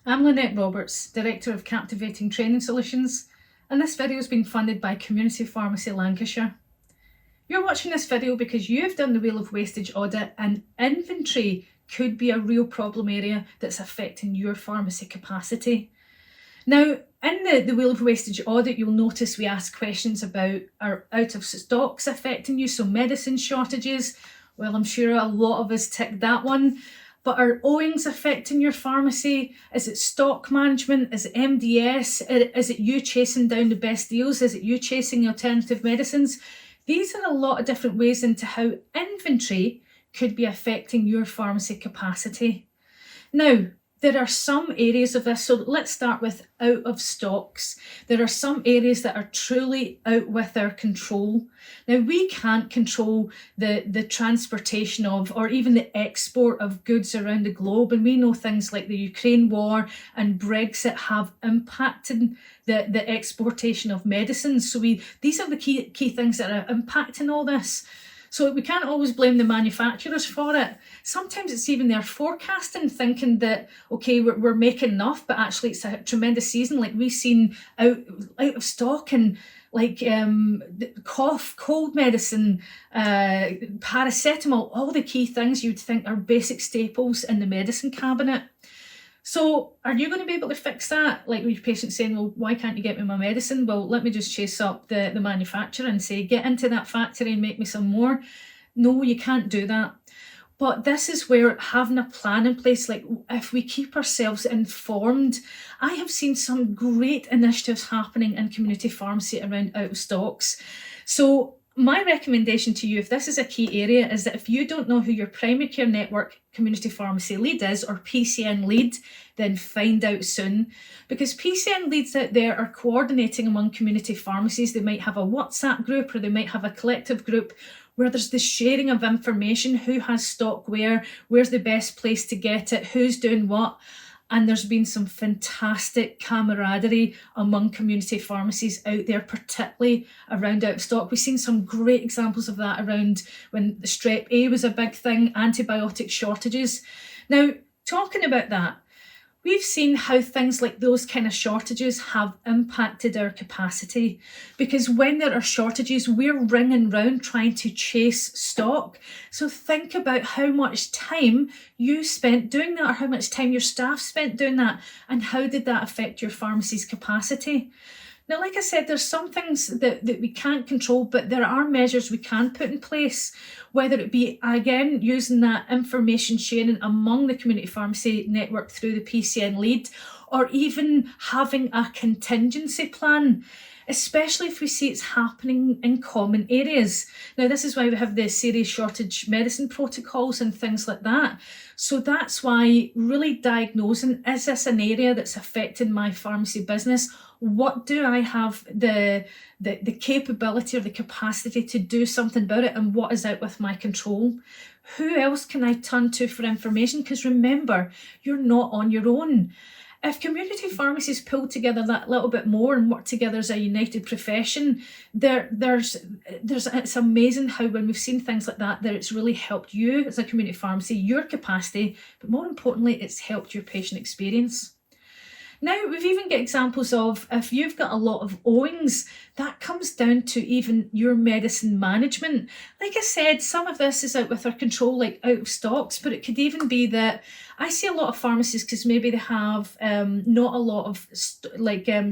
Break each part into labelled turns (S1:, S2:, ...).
S1: I'm Lynette Roberts, Director of Captivating Training Solutions, and this video has been funded by Community Pharmacy Lancashire. You're watching this video because you've done the Wheel of Wastage audit and inventory could be a real problem area that's affecting your pharmacy capacity. Now, in the Wheel of Wastage audit, you'll notice we ask questions about are out of stocks affecting you, so medicine shortages. Well, I'm sure a lot of us ticked that one. But are owings affecting your pharmacy? Is it stock management? Is it MDS? Is it you chasing down the best deals? Is it you chasing alternative medicines? These are a lot of different ways into how inventory could be affecting your pharmacy capacity. Now, there are some areas of this, so let's start with out of stocks. There are some areas that are truly out with our control. Now, we can't control the transportation of, or even the export of goods around the globe. And we know things like the Ukraine war and Brexit have impacted the exportation of medicines. So these are the key things that are impacting all this. So we can't always blame the manufacturers for it. Sometimes it's even their forecasting, thinking that, okay, we're making enough, but actually it's a tremendous season. Like we've seen out of stock and like cough, cold medicine, paracetamol, all the key things you'd think are basic staples in the medicine cabinet. So are you going to be able to fix that? Like with your patient saying, well, why can't you get me my medicine? Well, let me just chase up the manufacturer and say, get into that factory and make me some more. No, you can't do that. But this is where having a plan in place, like if we keep ourselves informed, I have seen some great initiatives happening in community pharmacy around out of stocks. So my recommendation to you, if this is a key area, is that if you don't know who your primary care network community pharmacy lead is, or PCN lead, then find out soon. Because PCN leads out there are coordinating among community pharmacies. They might have a WhatsApp group or they might have a collective group where there's the sharing of information, who has stock where's the best place to get it, who's doing what. And there's been some fantastic camaraderie among community pharmacies out there, particularly around out of stock. We've seen some great examples of that around when the strep A was a big thing, antibiotic shortages. Now, talking about that, we've seen how things like those kind of shortages have impacted our capacity, because when there are shortages, we're ringing round trying to chase stock. So think about how much time you spent doing that, or how much time your staff spent doing that, and how did that affect your pharmacy's capacity? Now, like I said, there's some things that we can't control, but there are measures we can put in place, whether it be, again, using that information sharing among the community pharmacy network through the PCN lead, or even having a contingency plan, especially if we see it's happening in common areas. Now, this is why we have the serious shortage medicine protocols and things like that. So that's why really diagnosing, is this an area that's affecting my pharmacy business? What do I have the capability or the capacity to do something about it, and what is out with my control? Who else can I turn to for information? Because remember, you're not on your own. If community pharmacies pull together that little bit more and work together as a united profession, it's amazing how when we've seen things like that it's really helped you as a community pharmacy, your capacity, but more importantly, it's helped your patient experience. Now, we've even got examples of if you've got a lot of owings, that comes down to even your medicine management. Like I said, some of this is out with our control, like out of stocks, but it could even be that I see a lot of pharmacies because maybe they have not a lot of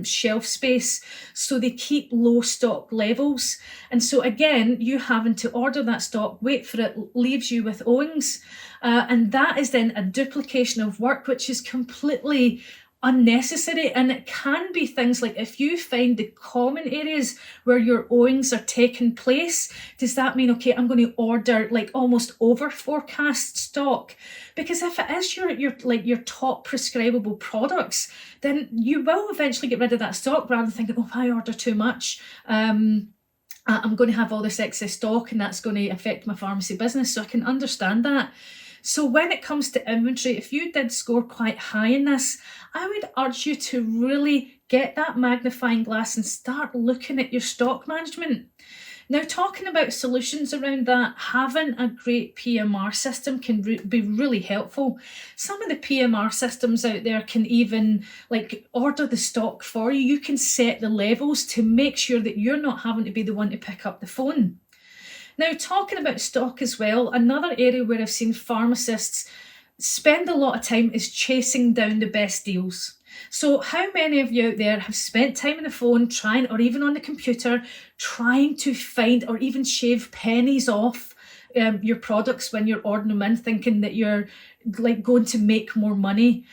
S1: shelf space, so they keep low stock levels. And so again, you having to order that stock, wait for it, leaves you with owings. And that is then a duplication of work, which is completely unnecessary. And it can be things like, if you find the common areas where your owings are taking place, does that mean, okay, I'm going to order like almost over forecast stock? Because if it is your top prescribable products, then you will eventually get rid of that stock, rather than thinking, oh, if I order too much, I'm going to have all this excess stock and that's going to affect my pharmacy business. So I can understand that. So when it comes to inventory, if you did score quite high in this, I would urge you to really get that magnifying glass and start looking at your stock management. Now, talking about solutions around that, having a great PMR system can be really helpful. Some of the PMR systems out there can even order the stock for you. You can set the levels to make sure that you're not having to be the one to pick up the phone. Now, talking about stock as well, another area where I've seen pharmacists spend a lot of time is chasing down the best deals. So how many of you out there have spent time on the phone or even on the computer trying to find or even shave pennies off your products when you're ordering them in, thinking that you're going to make more money?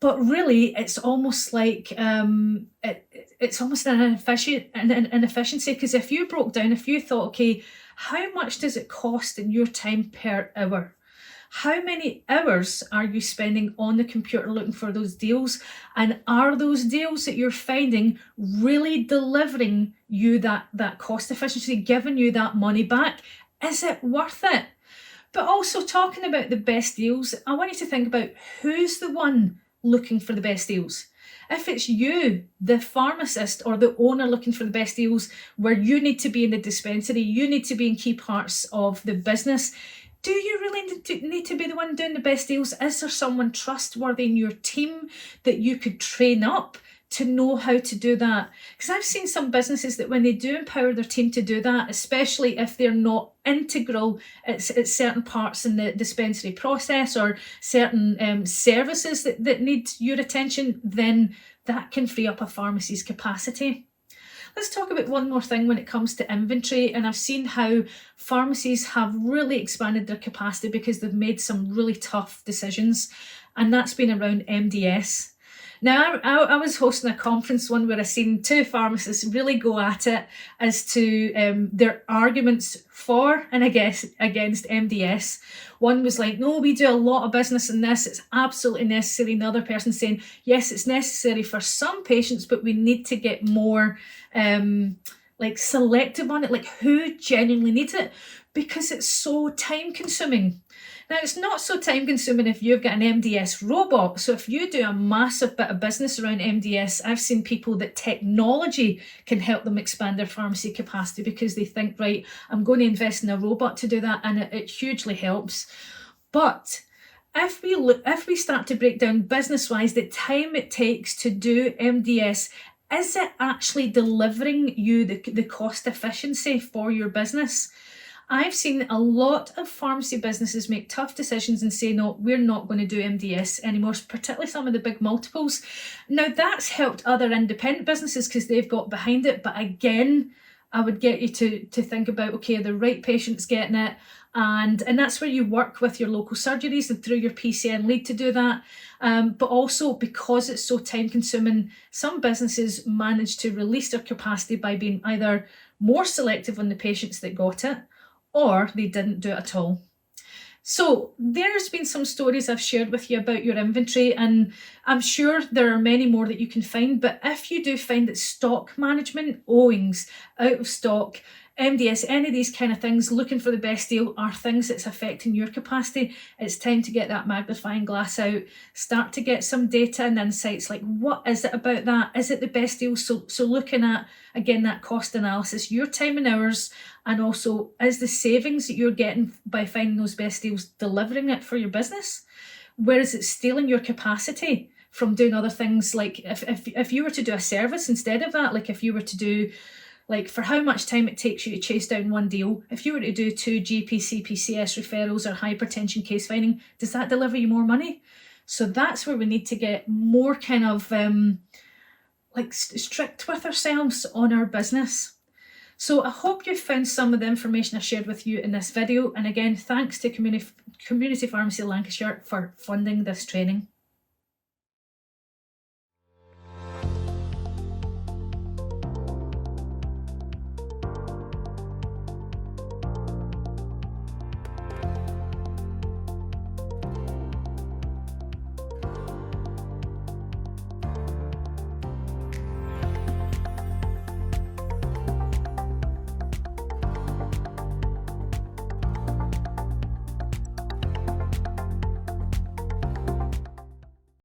S1: But really, it's almost like it's almost an inefficiency, because if you broke down, if you thought, okay, how much does it cost in your time per hour? How many hours are you spending on the computer looking for those deals? And are those deals that you're finding really delivering you that cost efficiency, giving you that money back? Is it worth it? But also, talking about the best deals, I want you to think about who's the one looking for the best deals. If it's you, the pharmacist or the owner looking for the best deals, where you need to be in the dispensary, you need to be in key parts of the business, do you really need to be the one doing the best deals? Is there someone trustworthy in your team that you could train up to know how to do that? Because I've seen some businesses that when they do empower their team to do that, especially if they're not integral at certain parts in the dispensary process or certain services that need your attention, then that can free up a pharmacy's capacity. Let's talk about one more thing when it comes to inventory, and I've seen how pharmacies have really expanded their capacity because they've made some really tough decisions, and that's been around MDS. Now, I was hosting a conference one where I seen two pharmacists really go at it as to their arguments for and against MDS. One was like, no, we do a lot of business in this, it's absolutely necessary. And the other person saying, yes, it's necessary for some patients, but we need to get more selective on it, like who genuinely needs it, because it's so time consuming. Now, it's not so time consuming if you've got an MDS robot. So if you do a massive bit of business around MDS, I've seen people that technology can help them expand their pharmacy capacity because they think, right, I'm going to invest in a robot to do that, and it hugely helps. But if we start to break down business-wise the time it takes to do MDS, is it actually delivering you the cost efficiency for your business? I've seen a lot of pharmacy businesses make tough decisions and say, no, we're not going to do MDS anymore, particularly some of the big multiples. Now, that's helped other independent businesses because they've got behind it. But again, I would get you to think about, okay, are the right patients getting it? And that's where you work with your local surgeries and through your PCN lead to do that. But also, because it's so time consuming, some businesses manage to release their capacity by being either more selective on the patients that got it, or they didn't do it at all. So there's been some stories I've shared with you about your inventory, and I'm sure there are many more that you can find. But if you do find that stock management, owings, out of stock, MDS, any of these kind of things, looking for the best deal are things that's affecting your capacity, it's time to get that magnifying glass out, start to get some data and insights, like what is it about that? Is it the best deal? So looking at, again, that cost analysis, your time and hours, and also is the savings that you're getting by finding those best deals delivering it for your business? Where is it stealing your capacity from doing other things? Like if you were to do a service instead of that, like if you were to do, like for how much time it takes you to chase down one deal, if you were to do 2 GP CPCS referrals or hypertension case finding, does that deliver you more money? So that's where we need to get more kind of strict with ourselves on our business. So I hope you found some of the information I shared with you in this video. And again, thanks to Community Pharmacy Lancashire for funding this training.